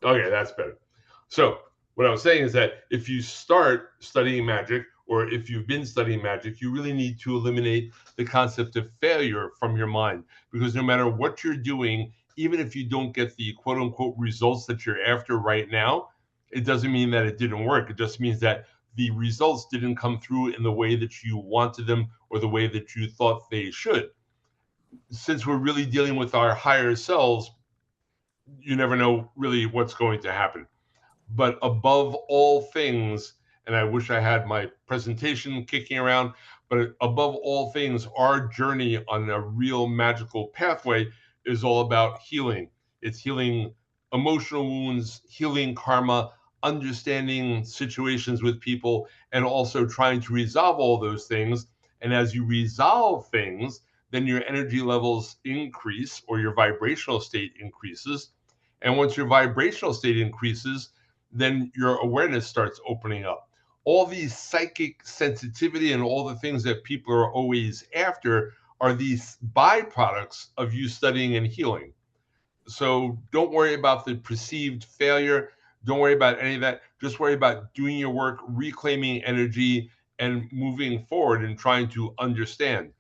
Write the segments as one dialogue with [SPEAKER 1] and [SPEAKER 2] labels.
[SPEAKER 1] Okay, that's better. So what I was saying is that if you start studying magic, or if you've been studying magic, you really need to eliminate the concept of failure from your mind. Because no matter what you're doing, even if you don't get the quote unquote results that you're after right now, it doesn't mean that it didn't work. It just means that the results didn't come through in the way that you wanted them or the way that you thought they should. Since we're really dealing with our higher selves, you never know really what's going to happen. But above all things, and I wish I had my presentation kicking around, but above all things, our journey on a real magical pathway is all about healing. It's healing emotional wounds, healing karma, understanding situations with people, and also trying to resolve all those things. And as you resolve things, then your energy levels increase or your vibrational state increases. And once your vibrational state increases, then your awareness starts opening up. All these psychic sensitivity and all the things that people are always after are these byproducts of you studying and healing. So don't worry about the perceived failure. Don't worry about any of that. Just worry about doing your work, reclaiming energy, and moving forward and trying to understand.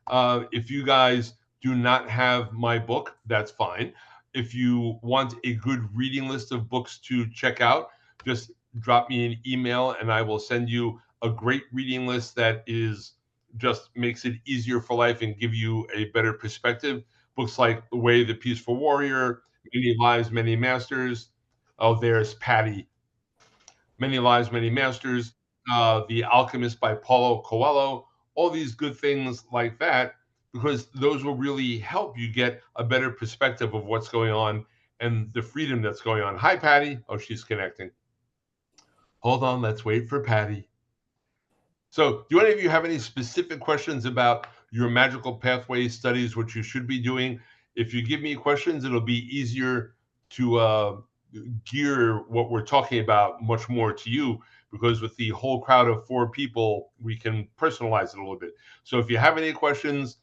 [SPEAKER 1] If you guys do not have my book, that's fine. If you want a good reading list of books to check out, just drop me an email and I will send you a great reading list that is just makes it easier for life and give you a better perspective. Books like The Way of the Peaceful Warrior, Many Lives, Many Masters. Oh, there's Patty. Many Lives, Many Masters. The Alchemist by Paulo Coelho. All these good things like that, because those will really help you get a better perspective of what's going on and the freedom that's going on. Hi, Patty. Oh, she's connecting. Hold on. Let's wait for Patty. So, do any of you have any specific questions about your magical pathway studies, what you should be doing? If you give me questions, it'll be easier to gear what we're talking about much more to you, because with the whole crowd of 4 people, we can personalize it a little bit. So, if you have any questions,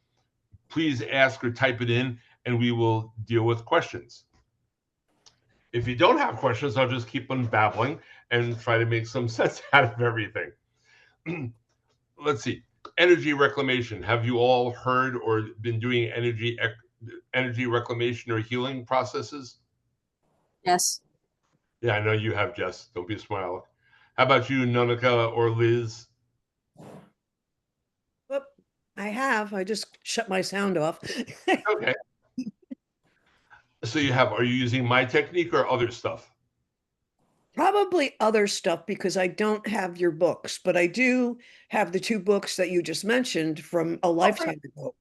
[SPEAKER 1] please ask or type it in, and we will deal with questions. If you don't have questions, I'll just keep on babbling and try to make some sense out of everything. Let's see. Energy reclamation. Have you all heard or been doing energy reclamation or healing processes?
[SPEAKER 2] Yes.
[SPEAKER 1] Yeah, I know you have, Jess. Don't be a smile. How about you, Nonica or Liz?
[SPEAKER 3] Whoop, I have. I just shut my sound off.
[SPEAKER 1] Okay. So you have. Are you using my technique or other stuff?
[SPEAKER 3] Probably other stuff because I don't have your books, but I do have the 2 books that you just mentioned from a
[SPEAKER 1] Okay.
[SPEAKER 3] lifetime ago.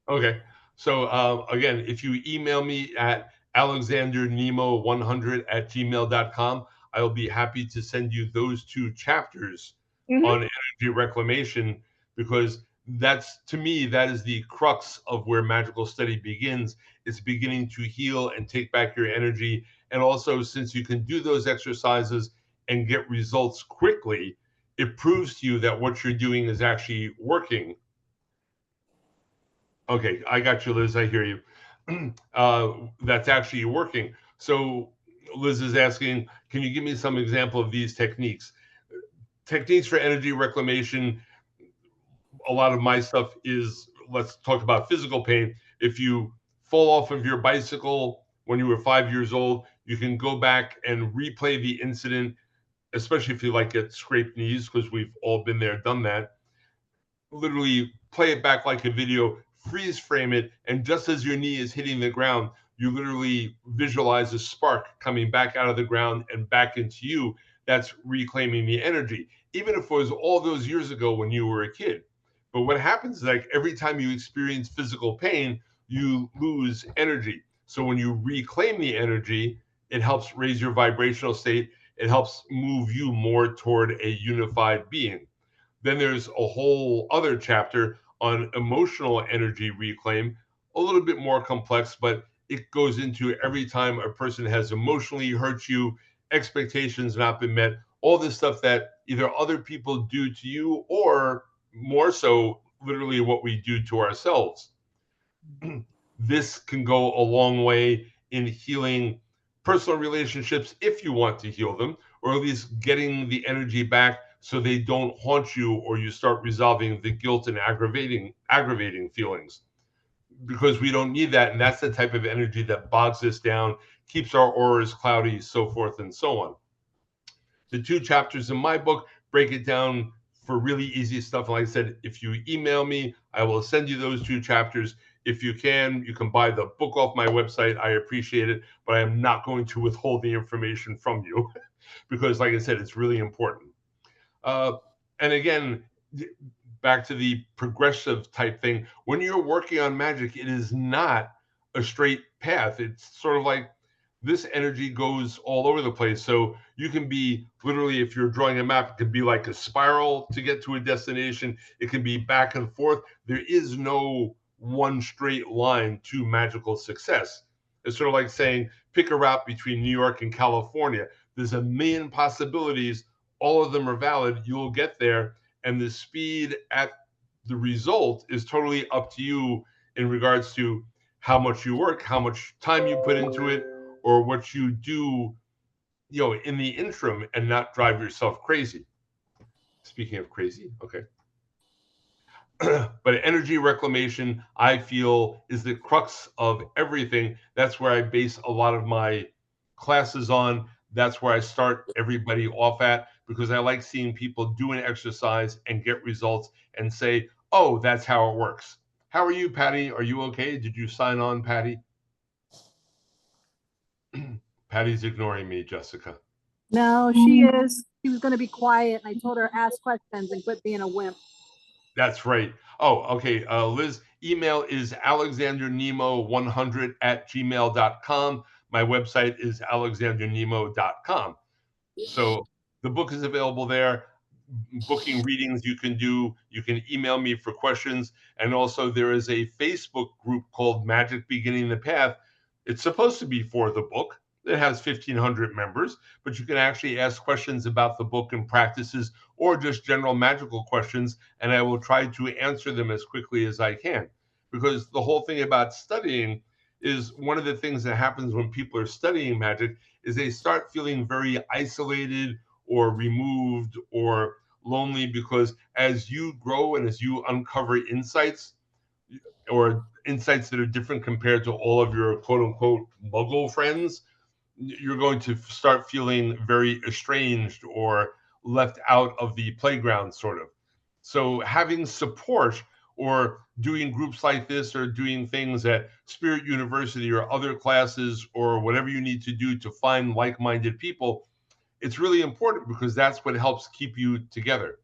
[SPEAKER 1] Okay. So again, if you email me at alexandernemo100@gmail.com, I'll be happy to send you those 2 chapters
[SPEAKER 3] Mhm.
[SPEAKER 1] on energy reclamation, because that's, to me, that is the crux of where magical study begins. It's beginning to heal and take back your energy. And also, since you can do those exercises and get results quickly, it proves to you that what you're doing is actually working. Okay, I got you, Liz. I hear you. That's actually working. So Liz is asking, can you give me some example of these techniques? Techniques for energy reclamation. A lot of my stuff is, let's talk about physical pain. If you fall off of your bicycle when you were 5 years old, you can go back and replay the incident, especially if you like get scraped knees, because we've all been there, done that. Literally play it back like a video, freeze frame it, and just as your knee is hitting the ground, you literally visualize a spark coming back out of the ground and back into you. That's reclaiming the energy, even if it was all those years ago when you were a kid. But what happens is, like, every time you experience physical pain, you lose energy. So when you reclaim the energy, it helps raise your vibrational state. It helps move you more toward a unified being. Then there's a whole other chapter on emotional energy reclaim, a little bit more complex, but it goes into every time a person has emotionally hurt you, expectations not been met, all this stuff that either other people do to you, or more so, literally what we do to ourselves. This can go a long way in healing personal relationships if you want to heal them, or at least getting the energy back so they don't haunt you, or you start resolving the guilt and aggravating feelings, because we don't need that. And that's the type of energy that bogs us down, keeps our auras cloudy, so forth and so on. The 2 chapters in my book break it down for really easy stuff. Like I said, if you email me, I will send you those 2 chapters. If you can buy the book off my website. I appreciate it, but I am not going to withhold the information from you because, like I said, it's really important. And again, back to the progressive type thing, when you're working on magic, it is not a straight path. It's sort of like this energy goes all over the place. So you can be literally, if you're drawing a map, it can be like a spiral to get to a destination. It can be back and forth. There is no one straight line to magical success. It's sort of like saying, pick a route between New York and California. There's a million possibilities. All of them are valid. You'll get there. And the speed at the result is totally up to you in regards to how much you work, how much time you put into it, or what you do, in the interim, and not drive yourself crazy. Speaking of crazy, okay. But energy reclamation, I feel, is the crux of everything. That's where I base a lot of my classes on. That's where I start everybody off at, because I like seeing people do an exercise and get results and say, oh, that's how it works. How are you, Patty? Are you okay? Did you sign on, Patty? Patty's ignoring me, Jessica.
[SPEAKER 2] No, she is. She was going to be quiet. I told her ask questions and quit being a wimp.
[SPEAKER 1] That's right. Oh, okay. Liz, email is alexandernemo100@gmail.com. My website is alexandernemo.com. So the book is available there. Booking readings you can do. You can email me for questions. And also, there is a Facebook group called Magic Beginning the Path. It's supposed to be for the book. It has 1,500 members, but you can actually ask questions about the book and practices, or just general magical questions, and I will try to answer them as quickly as I can. Because the whole thing about studying is, one of the things that happens when people are studying magic is they start feeling very isolated or removed or lonely, because as you grow and as you uncover insights, or insights that are different compared to all of your quote unquote muggle friends, you're going to start feeling very estranged or left out of the playground, sort of. So having support, or doing groups like this, or doing things at Spirit University or other classes, or whatever you need to do to find like-minded people, it's really important, because that's what helps keep you together.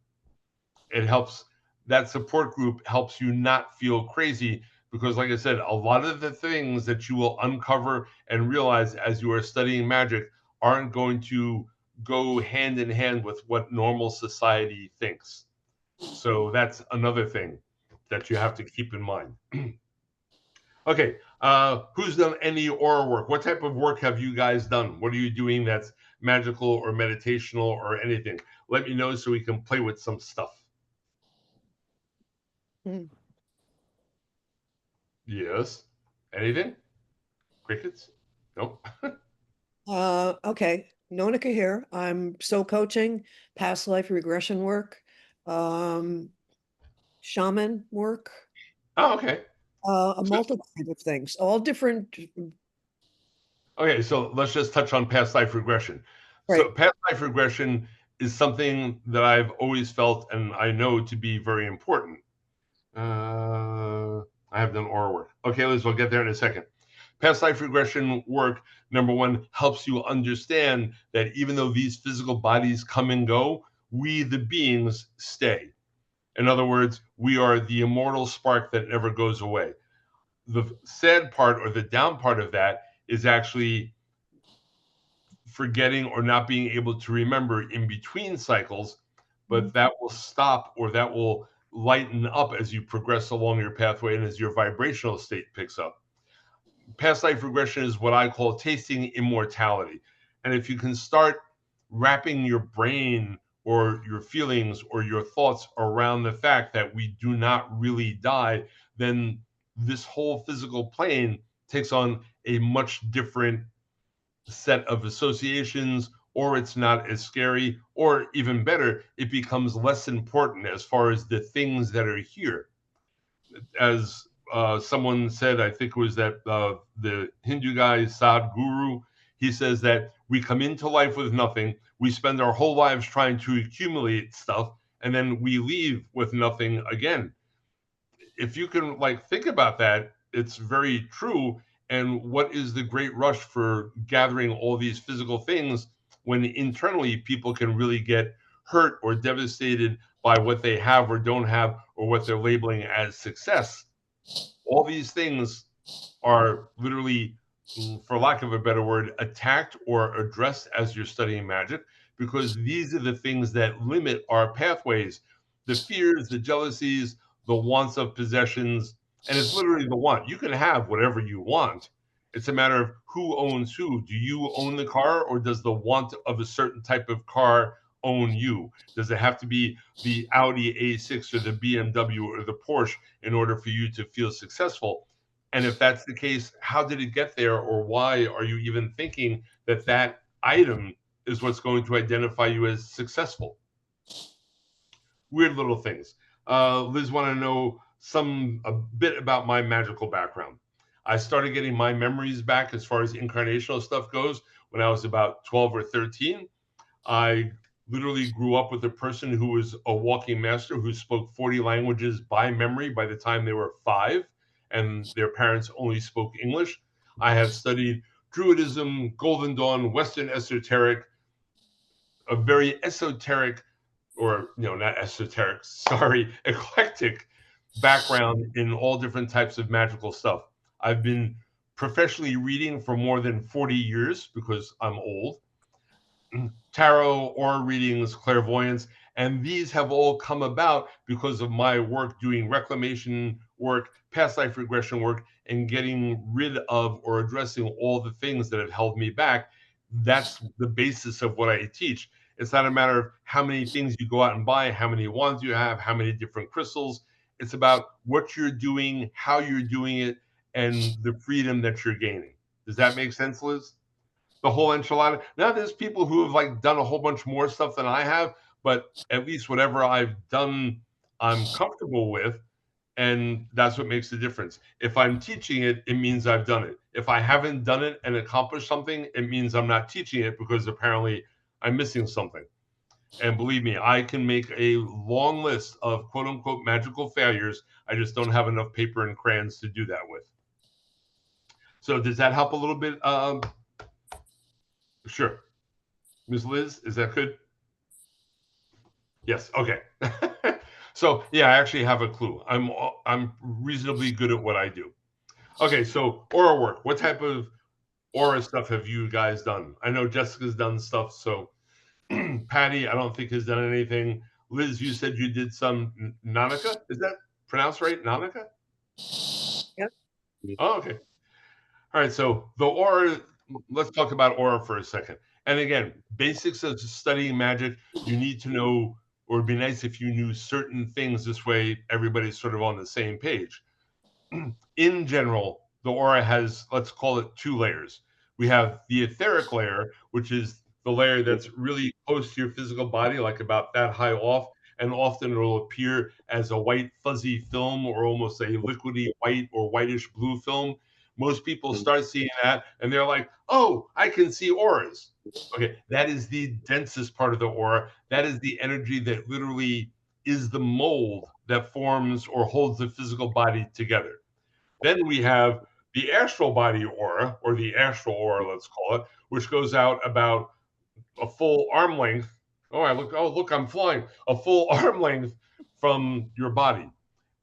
[SPEAKER 1] It helps, that support group helps you not feel crazy, because, like I said, a lot of the things that you will uncover and realize as you are studying magic aren't going to go hand in hand with what normal society thinks. So that's another thing that you have to keep in mind. Okay, who's done any aura work? What type of work have you guys done? What are you doing that's magical or meditational or anything? Let me know so we can play with some stuff.
[SPEAKER 3] Mm.
[SPEAKER 1] Yes. Anything? Crickets? Nope.
[SPEAKER 3] Okay. Nonica here. I'm soul coaching, past life regression work, shaman work,
[SPEAKER 1] Oh, okay.
[SPEAKER 3] a multitude of things, all different.
[SPEAKER 1] Okay, so let's just touch on past life regression.
[SPEAKER 3] Right.
[SPEAKER 1] So past life regression is something that I've always felt and I know to be very important. I have done aura work. Okay, Liz, we'll get there in a second. Past life regression work, number one, helps you understand that even though these physical bodies come and go, we, the beings, stay. In other words, we are the immortal spark that never goes away. The sad part, or the down part of that, is actually forgetting or not being able to remember in between cycles, but that will stop, or that will lighten up as you progress along your pathway and as your vibrational state picks up. Past life regression is what I call tasting immortality. And if you can start wrapping your brain or your feelings or your thoughts around the fact that we do not really die, then this whole physical plane takes on a much different set of associations, or it's not as scary, or even better, it becomes less important as far as the things that are here. As someone said, I think it was that the Hindu guy, Sadhguru, he says that we come into life with nothing, we spend our whole lives trying to accumulate stuff, and then we leave with nothing again. If you can like think about that, it's very true. And what is the great rush for gathering all these physical things when internally people can really get hurt or devastated by what they have or don't have or what they're labeling as success? All these things are literally, for lack of a better word, attacked or addressed as you're studying magic, because these are the things that limit our pathways, the fears, the jealousies, the wants of possessions. And it's literally the want. You can have whatever you want. It's a matter of who owns who. Do you own the car, or does the want of a certain type of car own you? Does it have to be the Audi A6 or the BMW or the Porsche in order for you to feel successful? And if that's the case, how did it get there, or why are you even thinking that that item is what's going to identify you as successful? Weird little things. Liz want to know a bit about my magical background. I started getting my memories back as far as incarnational stuff goes when I was about 12 or 13. I literally grew up with a person who was a walking master who spoke 40 languages by memory by the time they were 5, and their parents only spoke English. I have studied Druidism, Golden Dawn, Western esoteric, a very esoteric, or not esoteric, sorry, eclectic background in all different types of magical stuff. I've been professionally reading for more than 40 years because I'm old. Tarot, aura readings, clairvoyance, and these have all come about because of my work doing reclamation work, past life regression work, and getting rid of or addressing all the things that have held me back. That's the basis of what I teach. It's not a matter of how many things you go out and buy, how many wands you have, how many different crystals. It's about what you're doing, how you're doing it, and the freedom that you're gaining. Does that make sense, Liz? The whole enchilada. Now there's people who have like done a whole bunch more stuff than I have, but at least whatever I've done, I'm comfortable with, and that's what makes the difference. If I'm teaching it, it means I've done it. If I haven't done it and accomplished something, it means I'm not teaching it because apparently I'm missing something. And believe me, I can make a long list of quote unquote magical failures. I just don't have enough paper and crayons to do that with. So does that help a little bit? Sure. Ms. Liz, is that good? Yes. Okay. So yeah, I actually have a clue. I'm reasonably good at what I do. Okay, so aura work. What type of aura stuff have you guys done? I know Jessica's done stuff. So Patty, I don't think has done anything. Liz, you said you did some Nanaka. Is that pronounced right? Nanaka?
[SPEAKER 3] Yep.
[SPEAKER 1] Oh, okay. All right. So the aura. Let's talk about aura for a second. And again, basics of studying magic. You need to know, or it'd be nice if you knew certain things. This way, everybody's sort of on the same page. In general, the aura has, let's call it, 2 layers. We have the etheric layer, which is the layer that's really close to your physical body, like about that high off, and often it'll appear as a white fuzzy film or almost a liquidy white or whitish blue film. Most people start seeing that and they're like, oh, I can see auras. Okay, that is the densest part of the aura. That is the energy that literally is the mold that forms or holds the physical body together. Then we have the astral body aura, or the astral aura, let's call it, which goes out about a full arm length. Oh, look, I'm flying. A full arm length from your body.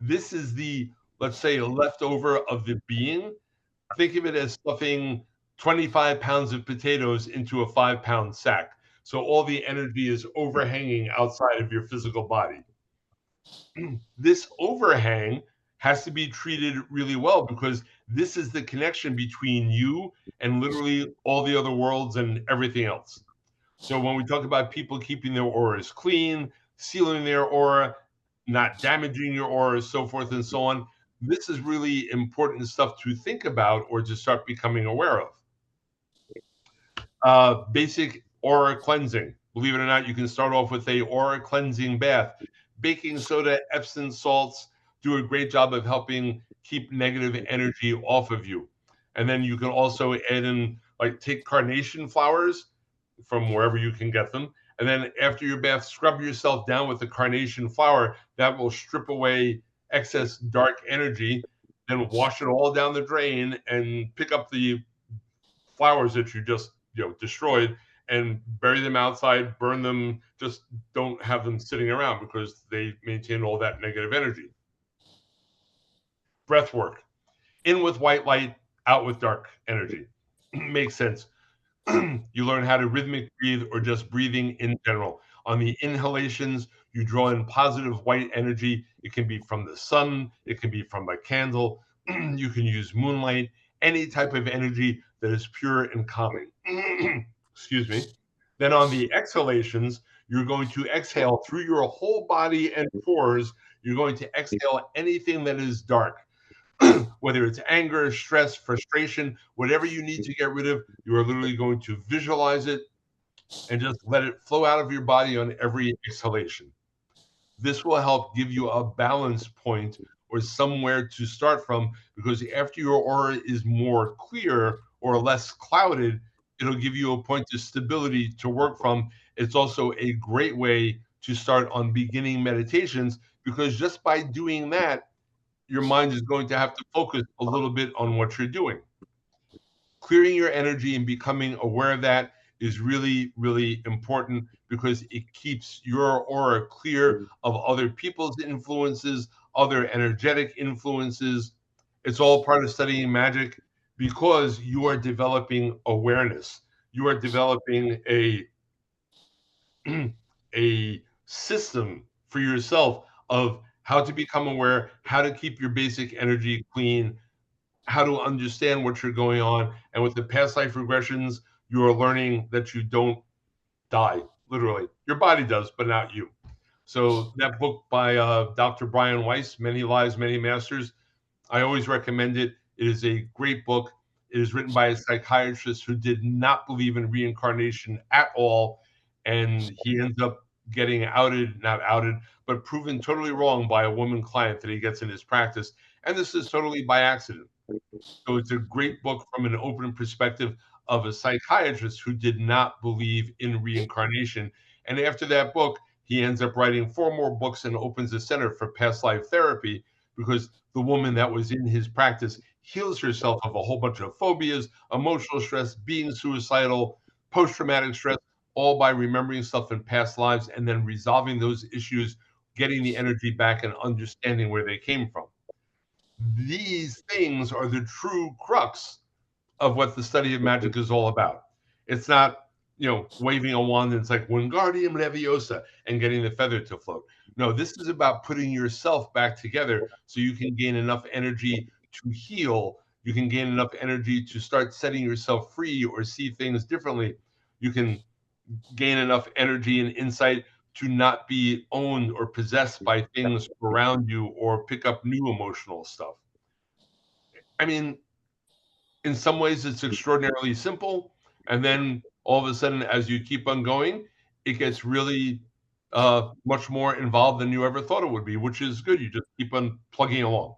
[SPEAKER 1] This is the, let's say, leftover of the being. Think of it as stuffing 25 pounds of potatoes into a 5-pound sack. So all the energy is overhanging outside of your physical body. This overhang has to be treated really well because this is the connection between you and literally all the other worlds and everything else. So when we talk about people keeping their auras clean, sealing their aura, not damaging your aura, so forth and so on, this is really important stuff to think about or to start becoming aware of. Basic aura cleansing. Believe it or not, you can start off with a aura cleansing bath. Baking soda, Epsom salts do a great job of helping keep negative energy off of you. And then you can also add in, like, take carnation flowers from wherever you can get them. And then after your bath, scrub yourself down with the carnation flower. That will strip away excess dark energy. Then wash it all down the drain and pick up the flowers that you just destroyed and bury them outside, burn them. Just don't have them sitting around because they maintain all that negative energy. Breath work. In with white light, out with dark energy. Makes sense. You learn how to rhythmic breathe or just breathing in general. On the inhalations, you draw in positive white energy. It can be from the sun, it can be from a candle. You can use moonlight, any type of energy that is pure and calming. Excuse me. Then on the exhalations, you're going to exhale through your whole body and pores. You're going to exhale anything that is dark. Whether it's anger, stress, frustration, whatever you need to get rid of, you are literally going to visualize it and just let it flow out of your body on every exhalation. This will help give you a balance point or somewhere to start from, because after your aura is more clear or less clouded, it'll give you a point of stability to work from. It's also a great way to start on beginning meditations, because just by doing that, your mind is going to have to focus a little bit on what you're doing. Clearing your energy and becoming aware of that is really, really important, because it keeps your aura clear of other people's influences, other energetic influences. It's all part of studying magic, because you are developing awareness. You are developing a system for yourself of how to become aware, how to keep your basic energy clean, how to understand what you're going on. And with the past life regressions, you are learning that you don't die, literally. Your body does, but not you. So that book by Dr. Brian Weiss, Many Lives, Many Masters, I always recommend it. It is a great book. It is written by a psychiatrist who did not believe in reincarnation at all. And he ends up getting outed, not outed, but proven totally wrong by a woman client that he gets in his practice. And this is totally by accident. So it's a great book from an open perspective of a psychiatrist who did not believe in reincarnation. And after that book, he ends up writing 4 more books and opens a center for past life therapy, because the woman that was in his practice heals herself of a whole bunch of phobias, emotional stress, being suicidal, post-traumatic stress, all by remembering stuff in past lives and then resolving those issues, getting the energy back and understanding where they came from. These things are the true crux of what the study of magic is all about. It's not, waving a wand and it's like Wingardium Leviosa and getting the feather to float. No, this is about putting yourself back together so you can gain enough energy to heal. You can gain enough energy to start setting yourself free or see things differently. You can gain enough energy and insight to not be owned or possessed by things around you or pick up new emotional stuff. I mean, in some ways it's extraordinarily simple, and then all of a sudden, as you keep on going, it gets really much more involved than you ever thought it would be, which is good. You just keep on plugging along.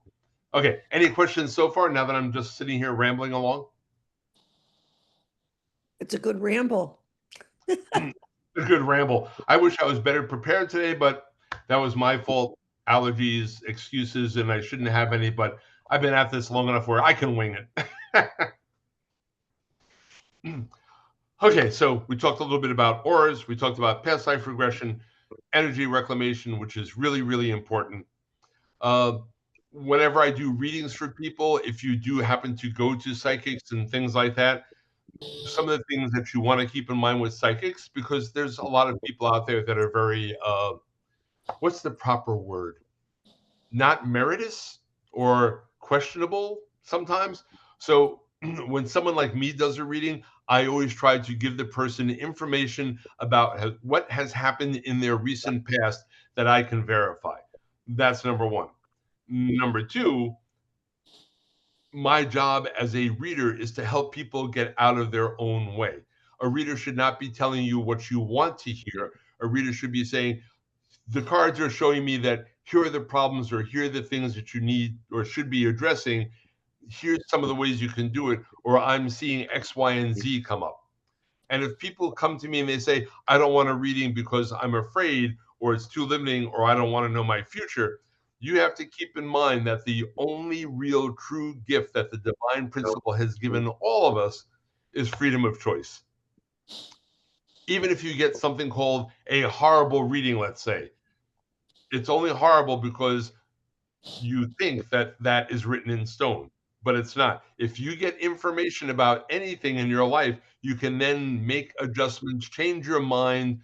[SPEAKER 1] Okay, any questions so far, now that I'm just sitting here rambling along?
[SPEAKER 3] It's a good ramble.
[SPEAKER 1] A good ramble. I wish I was better prepared today, but that was my fault. Allergies, excuses, and I shouldn't have any, but I've been at this long enough where I can wing it. Okay, so we talked a little bit about auras. We talked about past life regression, energy reclamation, which is really, really important. Whenever I do readings for people, if you do happen to go to psychics and things like that, some of the things that you want to keep in mind with psychics, because there's a lot of people out there that are very, what's the proper word? Not meritorious or questionable sometimes. So when someone like me does a reading, I always try to give the person information about what has happened in their recent past that I can verify. That's number one. Number two, my job as a reader is to help people get out of their own way. A reader should not be telling you what you want to hear. A reader should be saying, the cards are showing me that here are the problems, or here are the things that you need or should be addressing. Here's some of the ways you can do it, or I'm seeing X, Y, and Z come up. And if people come to me and they say, I don't want a reading because I'm afraid, or it's too limiting, or I don't want to know my future, you have to keep in mind that the only real true gift that the divine principle has given all of us is freedom of choice. Even if you get something called a horrible reading, let's say, it's only horrible because you think that that is written in stone, but it's not. If you get information about anything in your life, you can then make adjustments, change your mind,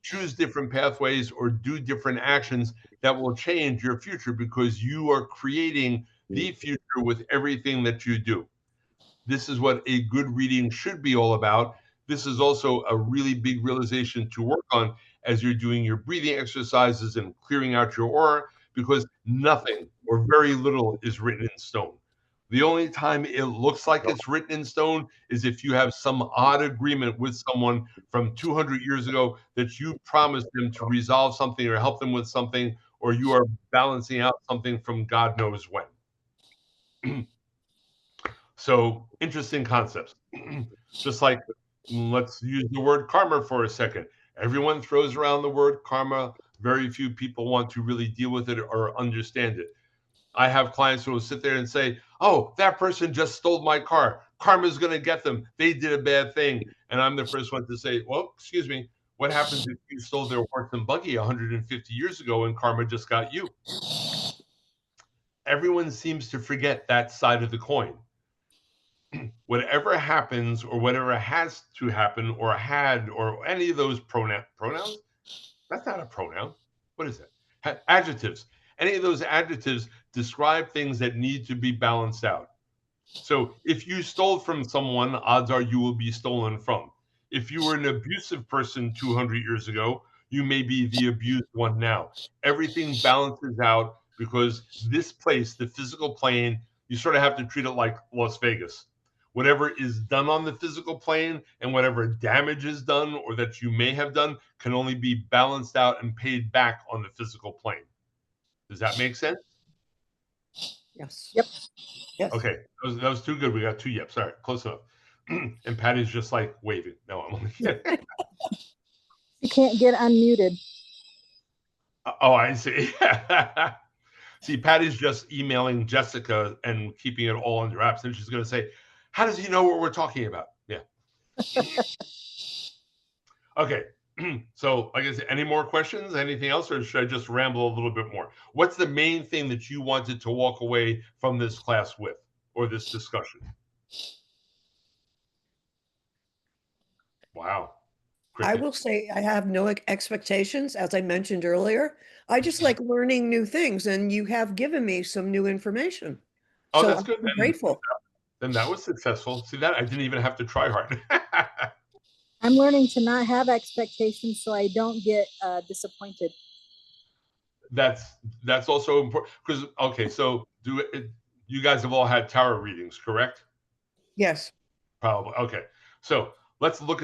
[SPEAKER 1] choose different pathways, or do different actions that will change your future, because you are creating the future with everything that you do. This is what a good reading should be all about. This is also a really big realization to work on as you're doing your breathing exercises and clearing out your aura, because nothing or very little is written in stone. The only time it looks like it's written in stone is if you have some odd agreement with someone from 200 years ago that you promised them to resolve something or help them with something, or you are balancing out something from God knows when. So interesting concepts. Just like, let's use the word karma for a second. Everyone throws around the word karma. Very few people want to really deal with it or understand it. I have clients who will sit there and say, oh, that person just stole my car. Karma's going to get them. They did a bad thing. And I'm the first one to say, well, excuse me, what happens if you stole their horse and buggy 150 years ago and karma just got you? Everyone seems to forget that side of the coin. Whatever happens, or whatever has to happen, or had, or any of those pronouns, that's not a pronoun. What is it? Adjectives. Any of those adjectives describe things that need to be balanced out. So if you stole from someone, odds are you will be stolen from. If you were an abusive person 200 years ago, you may be the abused one now. Everything balances out, because this place, the physical plane, you sort of have to treat it like Las Vegas. Whatever is done on the physical plane and whatever damage is done or that you may have done can only be balanced out and paid back on the physical plane. Does that make sense?
[SPEAKER 3] Yes.
[SPEAKER 2] Yep.
[SPEAKER 3] Yes.
[SPEAKER 1] Okay, that was too good. We got 2 yeps. All right, close enough. And Patty's just like waving. No, I'm only kidding.
[SPEAKER 2] You can't get unmuted.
[SPEAKER 1] Oh, I see. See, Patty's just emailing Jessica and keeping it all under wraps. And she's going to say, how does he know what we're talking about? Yeah. Okay. So, like I said, any more questions? Anything else? Or should I just ramble a little bit more? What's the main thing that you wanted to walk away from this class with, or this discussion? Wow.
[SPEAKER 3] I will say I have no expectations, as I mentioned earlier. I just like learning new things, and you have given me some new information.
[SPEAKER 1] Oh,
[SPEAKER 3] So
[SPEAKER 1] that's
[SPEAKER 3] I'm
[SPEAKER 1] good.
[SPEAKER 3] grateful.
[SPEAKER 1] Then that was successful. See that? I didn't even have to try hard.
[SPEAKER 2] I'm learning to not have expectations so I don't get disappointed.
[SPEAKER 1] That's also important, because okay, so you guys have all had tarot readings, correct?
[SPEAKER 3] Yes.
[SPEAKER 1] Probably. Okay. So let's look.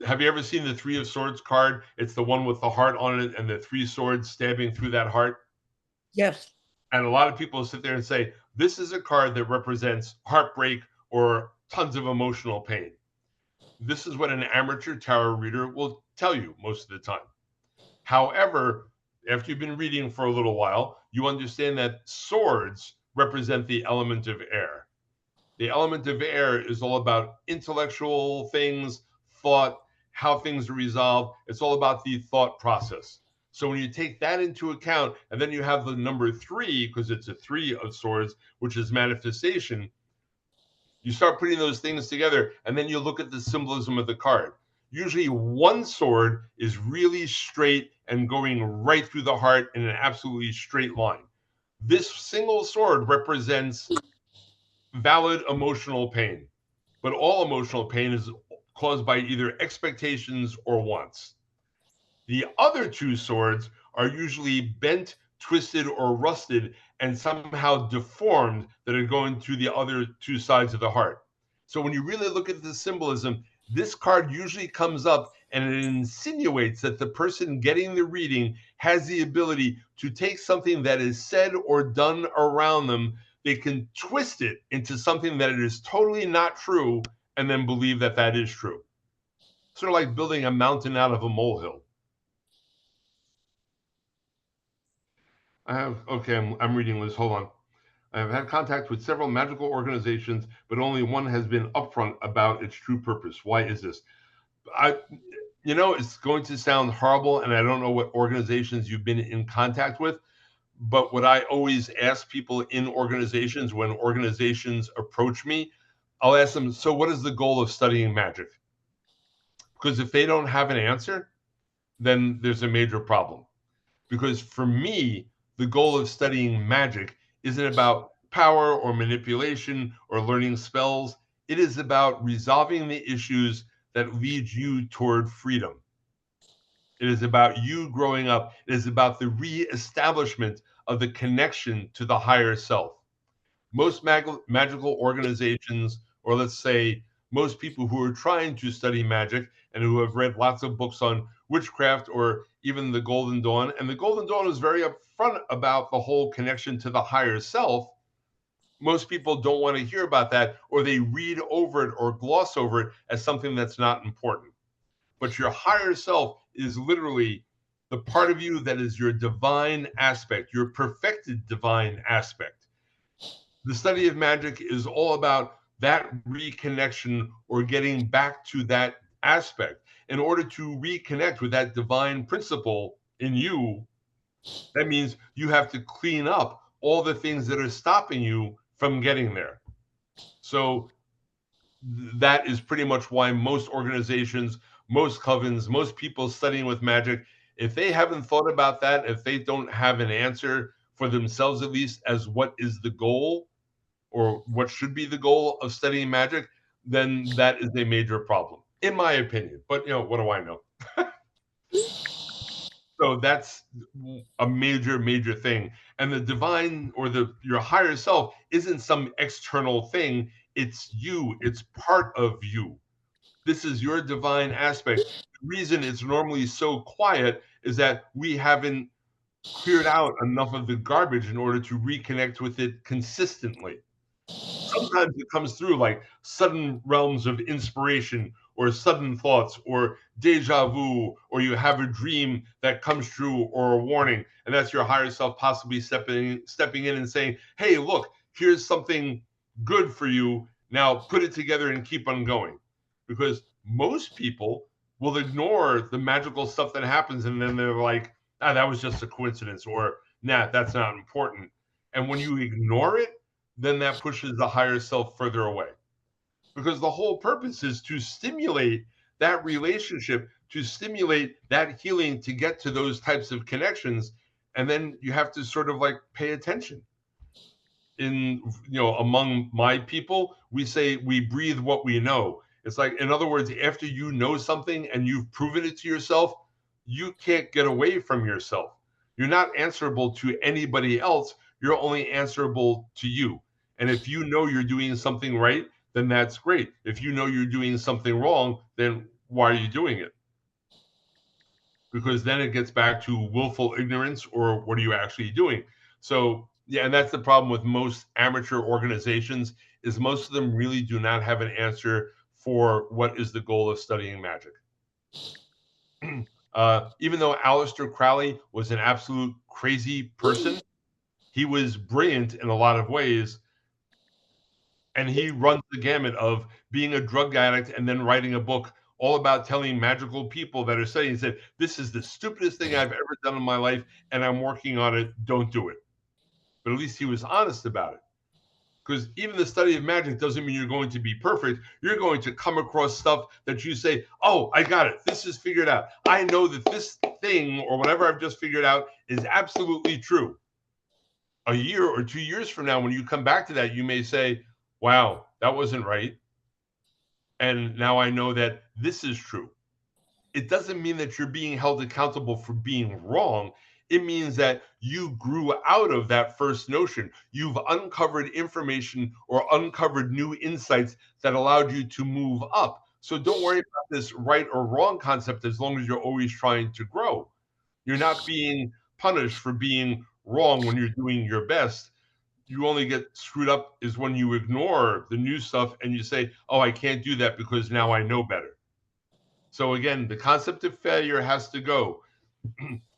[SPEAKER 1] Have you ever seen the 3 of Swords card? It's the one with the heart on it and the 3 swords stabbing through that heart.
[SPEAKER 3] Yes.
[SPEAKER 1] And a lot of people sit there and say, this is a card that represents heartbreak or tons of emotional pain. This is what an amateur tarot reader will tell you most of the time. However, after you've been reading for a little while, you understand that swords represent the element of air. The element of air is all about intellectual things, thought, how things are resolved. It's all about the thought process. So when you take that into account, and then you have the number 3, because it's a 3 of swords, which is manifestation, you start putting those things together, and then you look at the symbolism of the card. Usually one sword is really straight and going right through the heart in an absolutely straight line. This single sword represents valid emotional pain, but all emotional pain is caused by either expectations or wants. The other 2 swords are usually bent, twisted, or rusted and somehow deformed that are going to the other 2 sides of the heart. So when you really look at the symbolism, this card usually comes up and it insinuates that the person getting the reading has the ability to take something that is said or done around them. They can twist it into something that it is totally not true and then believe that that is true. Sort of like building a mountain out of a molehill. I'm reading this. Hold on. I have had contact with several magical organizations, but only one has been upfront about its true purpose. Why is this? It's going to sound horrible, and I don't know what organizations you've been in contact with, but what I always ask people in organizations, when organizations approach me, I'll ask them, so what is the goal of studying magic? Because if they don't have an answer, then there's a major problem. Because for me, the goal of studying magic isn't about power or manipulation or learning spells. It is about resolving the issues that lead you toward freedom. It is about you growing up. It is about the reestablishment of the connection to the higher self. Most magical organizations, or let's say most people who are trying to study magic and who have read lots of books on witchcraft or even the Golden Dawn, and the Golden Dawn is very upfront about the whole connection to the higher self. Most people don't want to hear about that, or they read over it or gloss over it as something that's not important. But your higher self is literally the part of you that is your divine aspect, your perfected divine aspect. The study of magic is all about that reconnection or getting back to that aspect. In order to reconnect with that divine principle in you, that means you have to clean up all the things that are stopping you from getting there. So that is pretty much why most organizations, most covens, most people studying with magic, if they haven't thought about that, if they don't have an answer for themselves, at least, as what is the goal or what should be the goal of studying magic, then that is a major problem, in my opinion. But what do I know? So that's a major thing. And the divine or your higher self isn't some external thing. It's you. It's part of you. This is your divine aspect. The reason it's normally so quiet is that we haven't cleared out enough of the garbage in order to reconnect with it consistently. Sometimes it comes through like sudden realms of inspiration or sudden thoughts or deja vu, or you have a dream that comes true or a warning, and that's your higher self possibly stepping in and saying, hey, look, here's something good for you. Now put it together and keep on going. Because most people will ignore the magical stuff that happens, and then they're like, that was just a coincidence, or nah, that's not important. And when you ignore it, then that pushes the higher self further away. Because the whole purpose is to stimulate that relationship, to stimulate that healing, to get to those types of connections. And then you have to sort of like pay attention. Among my people, we say we breathe what we know. It's like, in other words, after you know something and you've proven it to yourself, you can't get away from yourself. You're not answerable to anybody else. You're only answerable to you. And if you know you're doing something right, then that's great. If you know you're doing something wrong, then why are you doing it? Because then it gets back to willful ignorance, or what are you actually doing? So, yeah, and that's the problem with most amateur organizations, is most of them really do not have an answer for what is the goal of studying magic. Even though Aleister Crowley was an absolute crazy person, he was brilliant in a lot of ways. And he runs the gamut of being a drug addict and then writing a book all about telling magical people that are studying. He said, this is the stupidest thing I've ever done in my life, and I'm working on it. Don't do it. But at least he was honest about it. Because even the study of magic doesn't mean you're going to be perfect. You're going to come across stuff that you say, oh, I got it. This is figured out. I know that this thing or whatever I've just figured out is absolutely true. A year or 2 years from now, when you come back to that, you may say, wow, that wasn't right. And now I know that this is true. It doesn't mean that you're being held accountable for being wrong. It means that you grew out of that first notion. You've uncovered information or uncovered new insights that allowed you to move up. So don't worry about this right or wrong concept as long as you're always trying to grow. You're not being punished for being wrong when you're doing your best. You only get screwed up is when you ignore the new stuff and you say, oh, I can't do that because now I know better. So again, the concept of failure has to go.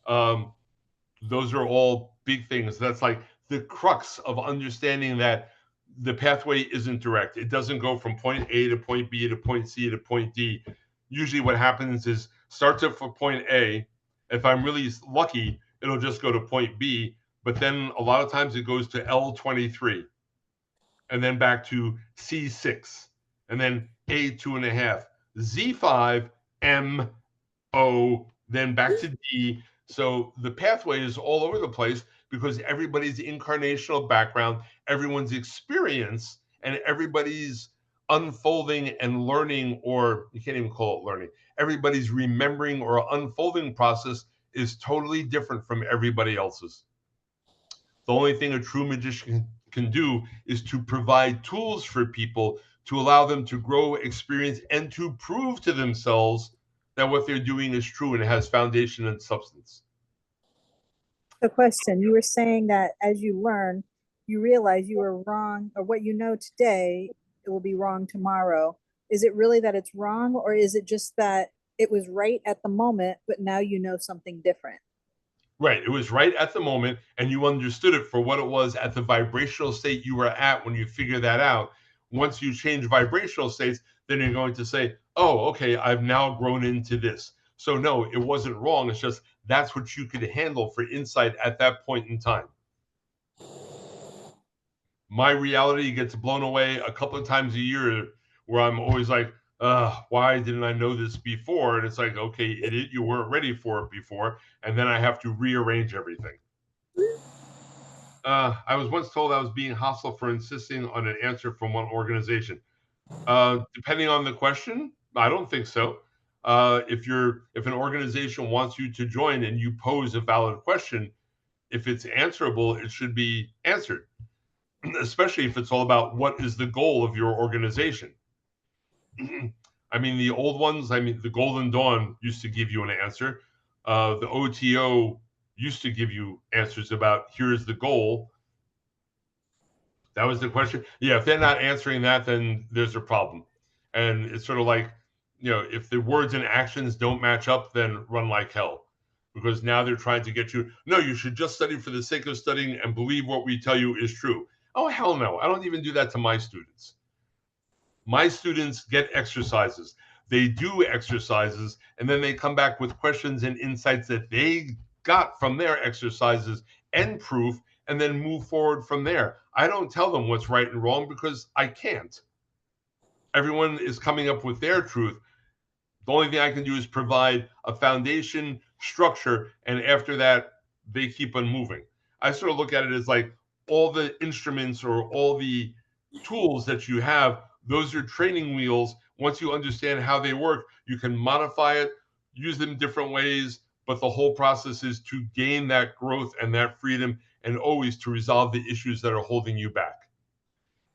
[SPEAKER 1] Those are all big things. That's like the crux of understanding that the pathway isn't direct. It doesn't go from point A to point B to point C to point D. Usually what happens is starts at for point A. If I'm really lucky, it'll just go to point B, but then a lot of times it goes to L23 and then back to C6 and then A2.5, Z5, M, O, then back to D. So the pathway is all over the place because everybody's incarnational background, everyone's experience, and everybody's unfolding and learning, or you can't even call it learning, everybody's remembering or unfolding process is totally different from everybody else's. The only thing a true magician can do is to provide tools for people to allow them to grow, experience, and to prove to themselves that what they're doing is true and has foundation and substance.
[SPEAKER 2] The question, you were saying that as you learn, you realize you were wrong, or what you know today, it will be wrong tomorrow. Is it really that it's wrong, or is it just that it was right at the moment, but now you know something different?
[SPEAKER 1] Right. It was right at the moment, and you understood it for what it was at the vibrational state you were at when you figure that out. Once you change vibrational states, then you're going to say, oh, okay, I've now grown into this. So, no, it wasn't wrong. It's just that's what you could handle for insight at that point in time. My reality gets blown away a couple of times a year where I'm always like, why didn't I know this before? And it's like, okay, idiot, you weren't ready for it before. And then I have to rearrange everything. I was once told I was being hostile for insisting on an answer from one organization. Depending on the question, I don't think so. If an organization wants you to join and you pose a valid question, if it's answerable, it should be answered, especially if it's all about what is the goal of your organization. I mean, the old ones, the Golden Dawn used to give you an answer. The OTO used to give you answers about here's the goal. That was the question. Yeah, if they're not answering that, then there's a problem. And it's sort of like, if the words and actions don't match up, then run like hell. Because now they're trying to get you, no, you should just study for the sake of studying and believe what we tell you is true. Oh, hell no. I don't even do that to my students. My students get exercises. They do exercises, and then they come back with questions and insights that they got from their exercises and proof, and then move forward from there. I don't tell them what's right and wrong because I can't. Everyone is coming up with their truth. The only thing I can do is provide a foundation, structure, and after that, they keep on moving. I sort of look at it as like all the instruments or all the tools that you have, those are training wheels. Once you understand how they work, you can modify it, use them different ways, but the whole process is to gain that growth and that freedom and always to resolve the issues that are holding you back.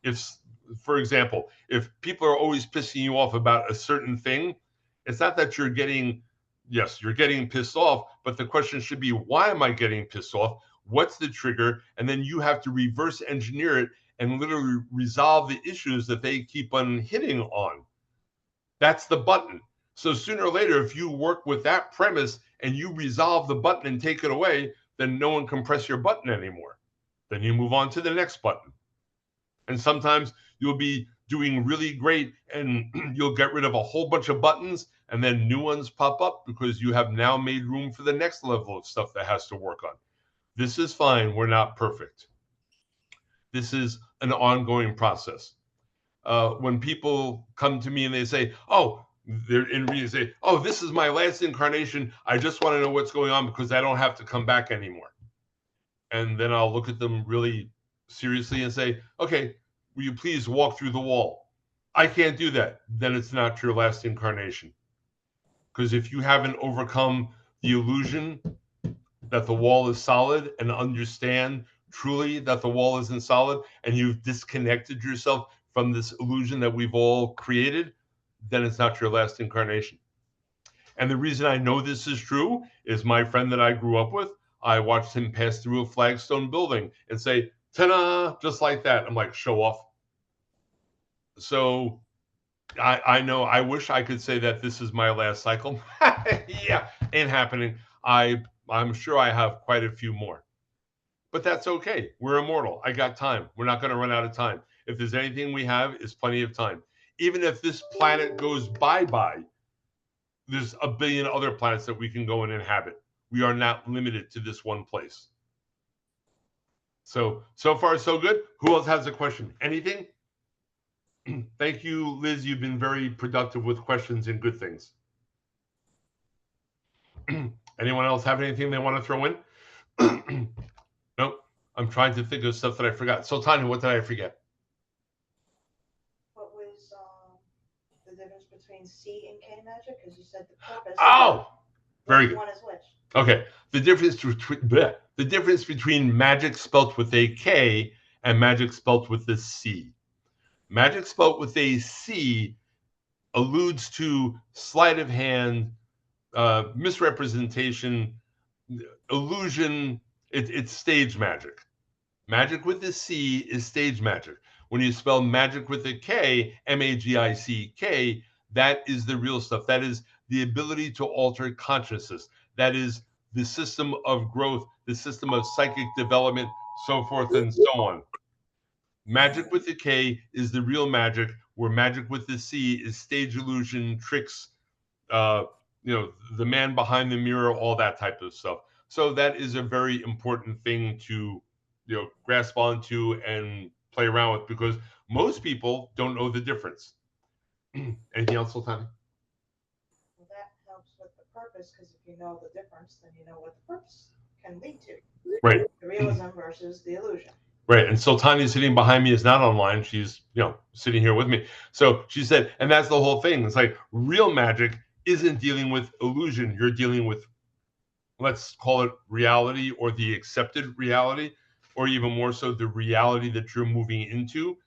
[SPEAKER 1] If, for example, if people are always pissing you off about a certain thing, it's not that you're getting pissed off, but the question should be, why am I getting pissed off? What's the trigger? And then you have to reverse engineer it and literally resolve the issues that they keep on hitting on. That's the button. So sooner or later, if you work with that premise and you resolve the button and take it away, then no one can press your button anymore. Then you move on to the next button. And sometimes you'll be doing really great and you'll get rid of a whole bunch of buttons and then new ones pop up because you have now made room for the next level of stuff that has to work on. This is fine. We're not perfect. This is an ongoing process. When people come to me and they say, they're in me and say, oh, this is my last incarnation. I just want to know what's going on because I don't have to come back anymore. And then I'll look at them really seriously and say, okay, will you please walk through the wall? I can't do that. Then it's not your last incarnation. Because if you haven't overcome the illusion that the wall is solid and understand truly that the wall isn't solid, and you've disconnected yourself from this illusion that we've all created, then it's not your last incarnation. And the reason I know this is true is my friend that I grew up with, I watched him pass through a flagstone building and say, ta-da, just like that. I'm like, show off. So I know, I wish I could say that this is my last cycle. Yeah, ain't happening. I'm sure I have quite a few more. But that's okay. We're immortal. I got time. We're not going to run out of time. If there's anything we have, is plenty of time. Even if this planet goes bye-bye, there's a billion other planets that we can go and inhabit. We are not limited to this one place. So far, so good. Who else has a question? Anything? Thank you, Liz. You've been very productive with questions and good things. Anyone else have anything they want to throw in? Nope. I'm trying to think of stuff that I forgot. So, Tanya, what did I forget?
[SPEAKER 4] What was the difference between C and K magic? Because you said the purpose.
[SPEAKER 1] Oh, very good.
[SPEAKER 4] One is which?
[SPEAKER 1] Okay. The difference between magic spelt with a K and magic spelt with a C. Magic spelt with a C alludes to sleight of hand, misrepresentation, illusion. It's stage magic. Magic with a C is stage magic. When you spell magic with a K, Magick, that is the real stuff. That is the ability to alter consciousness. That is the system of growth, the system of psychic development, so forth and so on. Magic with the K is the real magic, where magic with the C is stage illusion, tricks, the man behind the mirror, all that type of stuff. So that is a very important thing to, grasp onto and play around with, because most people don't know the difference. Anything else, Sultani?
[SPEAKER 4] Well, that helps with the purpose, because if you know the difference, then you know what the purpose can lead to.
[SPEAKER 1] Right.
[SPEAKER 4] The realism versus the illusion.
[SPEAKER 1] Right. And Sultani sitting behind me is not online. She's, sitting here with me. So she said, and that's the whole thing. It's like real magic isn't dealing with illusion. You're dealing with, let's call it reality, or the accepted reality, or even more so, the reality that you're moving into.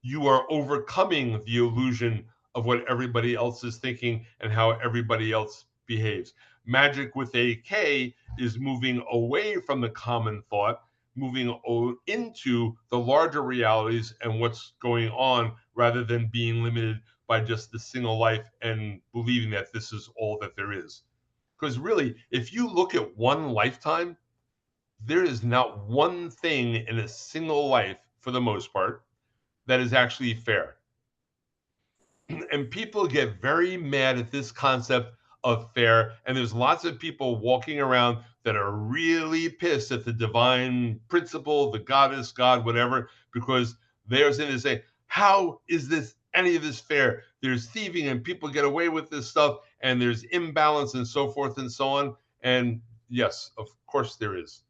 [SPEAKER 1] You are overcoming the illusion of what everybody else is thinking and how everybody else behaves. Magic with a K is moving away from the common thought, moving into the larger realities and what's going on, rather than being limited by just the single life and believing that this is all that there is. Because really, if you look at one lifetime, there is not one thing in a single life, for the most part, that is actually fair. And people get very mad at this concept of fair. And there's lots of people walking around that are really pissed at the divine principle, the goddess, God, whatever, because they're saying to say, how is this, any of this fair? There's thieving and people get away with this stuff, and there's imbalance and so forth and so on. And yes, of course there is.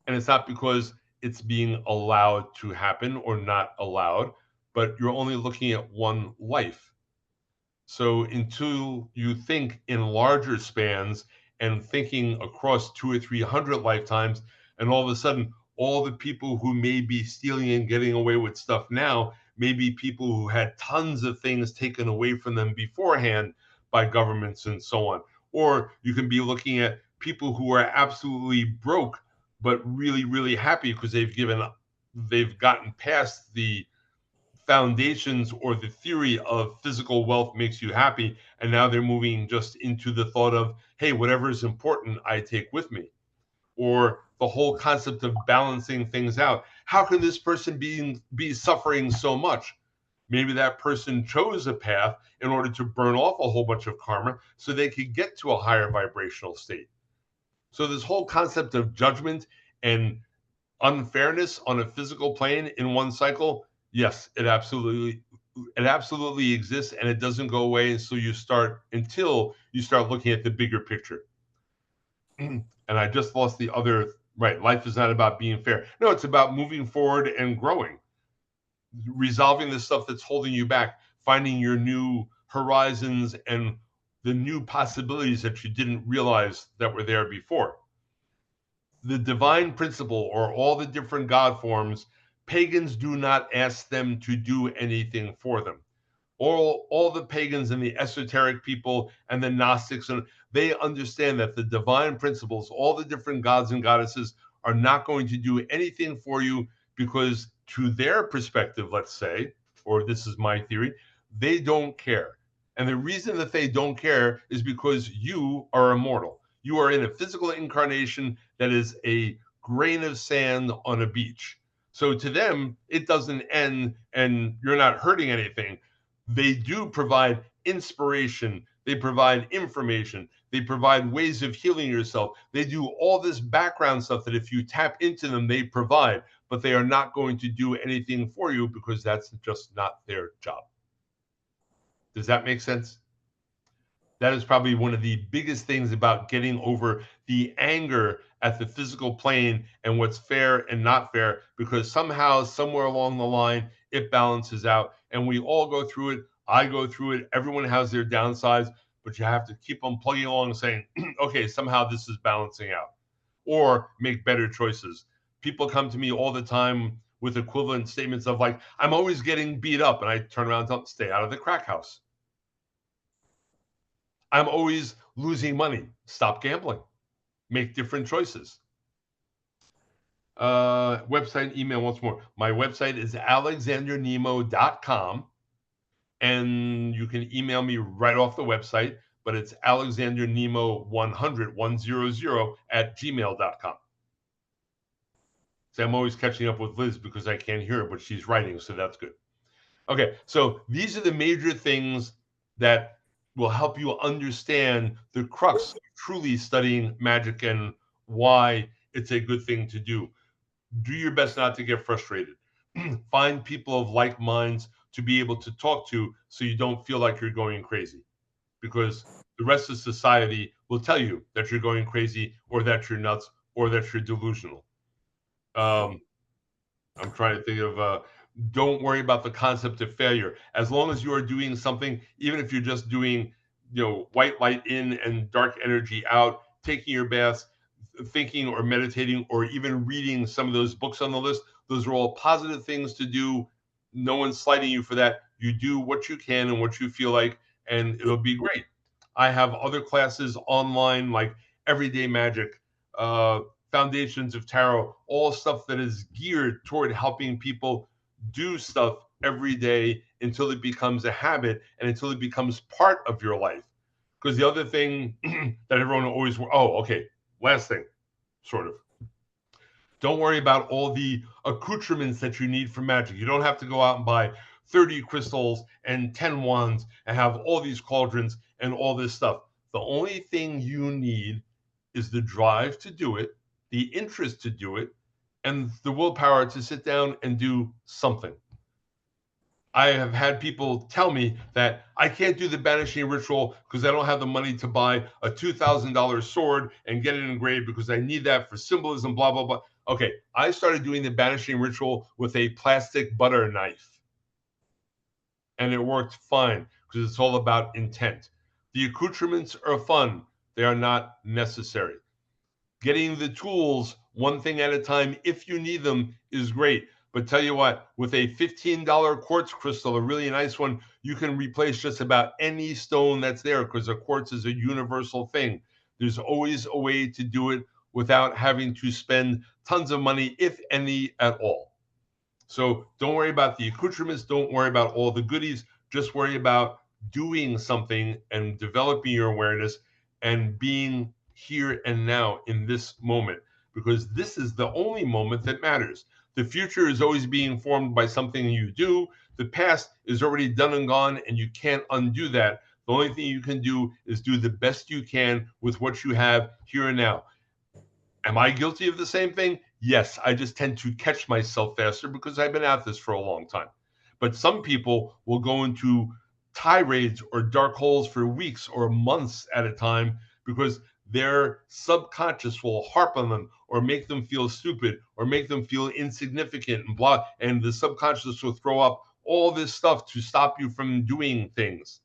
[SPEAKER 1] And it's not because it's being allowed to happen or not allowed, but you're only looking at one life. So until you think in larger spans and thinking across 200 or 300 lifetimes, and all of a sudden, all the people who may be stealing and getting away with stuff now may be people who had tons of things taken away from them beforehand by governments and so on. Or you can be looking at people who are absolutely broke, but really, really happy because they've gotten past the foundations or the theory of physical wealth makes you happy, and now they're moving just into the thought of, hey, whatever is important I take with me. Or the whole concept of balancing things out. How can this person be suffering so much? Maybe that person chose a path in order to burn off a whole bunch of karma so they could get to a higher vibrational state. So this whole concept of judgment and unfairness on a physical plane in one cycle, yes, it absolutely exists, and it doesn't go away until you start looking at the bigger picture. And I just lost the other, right? Life is not about being fair. No, it's about moving forward and growing, resolving the stuff that's holding you back, finding your new horizons and the new possibilities that you didn't realize that were there before. The divine principle, or all the different God forms, pagans do not ask them to do anything for them. all the pagans and the esoteric people and the Gnostics, and they understand that the divine principles, all the different gods and goddesses, are not going to do anything for you because to their perspective, let's say, or this is my theory, they don't care. And the reason that they don't care is because you are immortal. You are in a physical incarnation that is a grain of sand on a beach. So to them, it doesn't end and you're not hurting anything. They do provide inspiration, they provide information, they provide ways of healing yourself. They do all this background stuff that if you tap into them, they provide, but they are not going to do anything for you because that's just not their job. Does that make sense? That is probably one of the biggest things about getting over the anger at the physical plane and what's fair and not fair, because somehow, somewhere along the line, it balances out. And we all go through it. I go through it. Everyone has their downsides, but you have to keep on plugging along and saying, okay, somehow this is balancing out, or make better choices. People come to me all the time with equivalent statements of like, I'm always getting beat up. And I turn around and tell them, stay out of the crack house. I'm always losing money. Stop gambling. Make different choices. Website and email once more. My website is alexandernemo.com. And you can email me right off the website, but it's alexandernemo100 at gmail.com. So I'm always catching up with Liz because I can't hear her, but she's writing, so that's good. Okay, so these are the major things that will help you understand the crux of truly studying magic and why it's a good thing to do. Do your best not to get frustrated. Find people of like minds to be able to talk to so you don't feel like you're going crazy, because the rest of society will tell you that you're going crazy or that you're nuts or that you're delusional. I'm trying to think of don't worry about the concept of failure. As long as you are doing something, even if you're just doing, white light in and dark energy out, taking your baths, thinking or meditating, or even reading some of those books on the list, those are all positive things to do. No one's slighting you for that. You do what you can and what you feel like, and it'll be great. I have other classes online like Everyday Magic, Foundations of Tarot, all stuff that is geared toward helping people do stuff every day until it becomes a habit and until it becomes part of your life. Because the other thing that everyone always, last thing, sort of. Don't worry about all the accoutrements that you need for magic. You don't have to go out and buy 30 crystals and 10 wands and have all these cauldrons and all this stuff. The only thing you need is the drive to do it, the interest to do it, and the willpower to sit down and do something. I have had people tell me that I can't do the banishing ritual because I don't have the money to buy a $2,000 sword and get it engraved because I need that for symbolism, blah, blah, blah. Okay, I started doing the banishing ritual with a plastic butter knife. And it worked fine because it's all about intent. The accoutrements are fun. They are not necessary. Getting the tools one thing at a time, if you need them, is great. But tell you what, with a $15 quartz crystal, a really nice one, you can replace just about any stone that's there because a quartz is a universal thing. There's always a way to do it without having to spend tons of money, if any at all. So don't worry about the accoutrements. Don't worry about all the goodies. Just worry about doing something and developing your awareness and being here and now in this moment, because this is the only moment that matters. The future is always being formed by something you do. The past is already done and gone, and you can't undo that. The only thing you can do is do the best you can with what you have here and now. Am I guilty of the same thing? Yes, I just tend to catch myself faster because I've been at this for a long time. But some people will go into tirades or dark holes for weeks or months at a time because their subconscious will harp on them or make them feel stupid or make them feel insignificant and blah. And the subconscious will throw up all this stuff to stop you from doing things.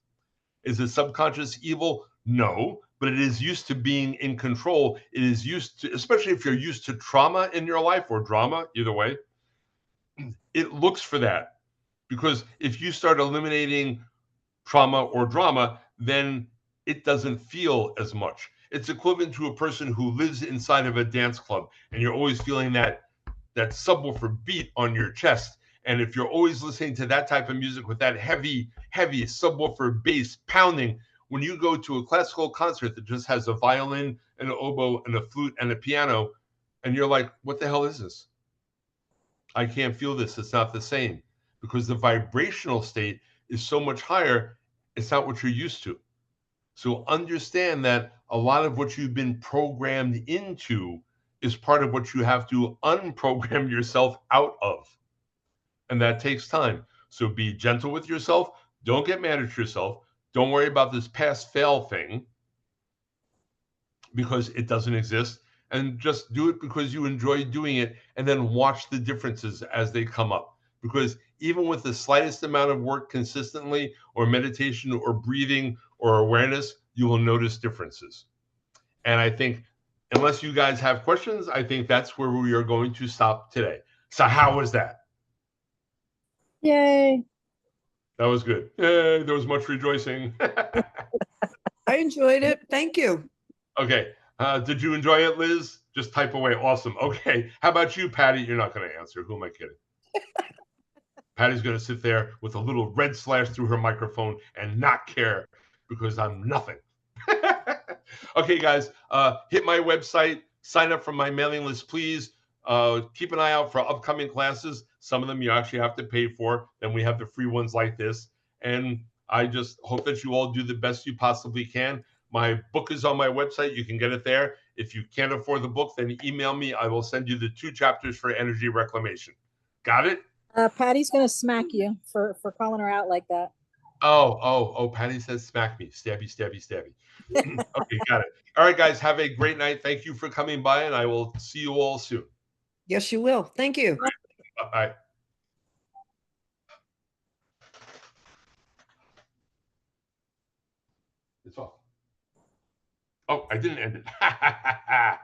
[SPEAKER 1] Is the subconscious evil? No, but it is used to being in control. It is used to, especially if you're used to trauma in your life or drama, either way, it looks for that. Because if you start eliminating trauma or drama, then it doesn't feel as much. It's equivalent to a person who lives inside of a dance club and you're always feeling that subwoofer beat on your chest. And if you're always listening to that type of music with that heavy subwoofer bass pounding, when you go to a classical concert that just has a violin and an oboe and a flute and a piano, and you're like, what the hell is this? I can't feel this. It's not the same, because the vibrational state is so much higher. It's not what you're used to. So understand that a lot of what you've been programmed into is part of what you have to unprogram yourself out of. And that takes time. So be gentle with yourself. Don't get mad at yourself. Don't worry about this pass fail thing, because it doesn't exist. And just do it because you enjoy doing it, and then watch the differences as they come up. Because even with the slightest amount of work consistently, or meditation, or breathing, or awareness, you will notice differences. And I think, unless you guys have questions, I think that's where we are going to stop today. So how was that?
[SPEAKER 2] Yay.
[SPEAKER 1] That was good. Yay, there was much rejoicing.
[SPEAKER 3] I enjoyed it. Thank you.
[SPEAKER 1] Okay. Did you enjoy it, Liz? Just type away. Awesome. Okay. How about you, Patty? You're not going to answer. Who am I kidding? Patty's going to sit there with a little red slash through her microphone and not care, because I'm nothing. Okay, guys, hit my website, sign up for my mailing list, please. Keep an eye out for upcoming classes. Some of them you actually have to pay for. Then we have the free ones like this. And I just hope that you all do the best you possibly can. My book is on my website. You can get it there. If you can't afford the book, then email me. I will send you the 2 chapters for energy reclamation. Got it?
[SPEAKER 2] Patty's gonna smack you for calling her out like that.
[SPEAKER 1] Oh, Patty says smack me. Stabby, stabby, stabby. Okay, got it. All right, guys, have a great night. Thank you for coming by, and I will see you all soon.
[SPEAKER 3] Yes, you will. Thank you.
[SPEAKER 1] Bye. It's off. Oh, I didn't end it.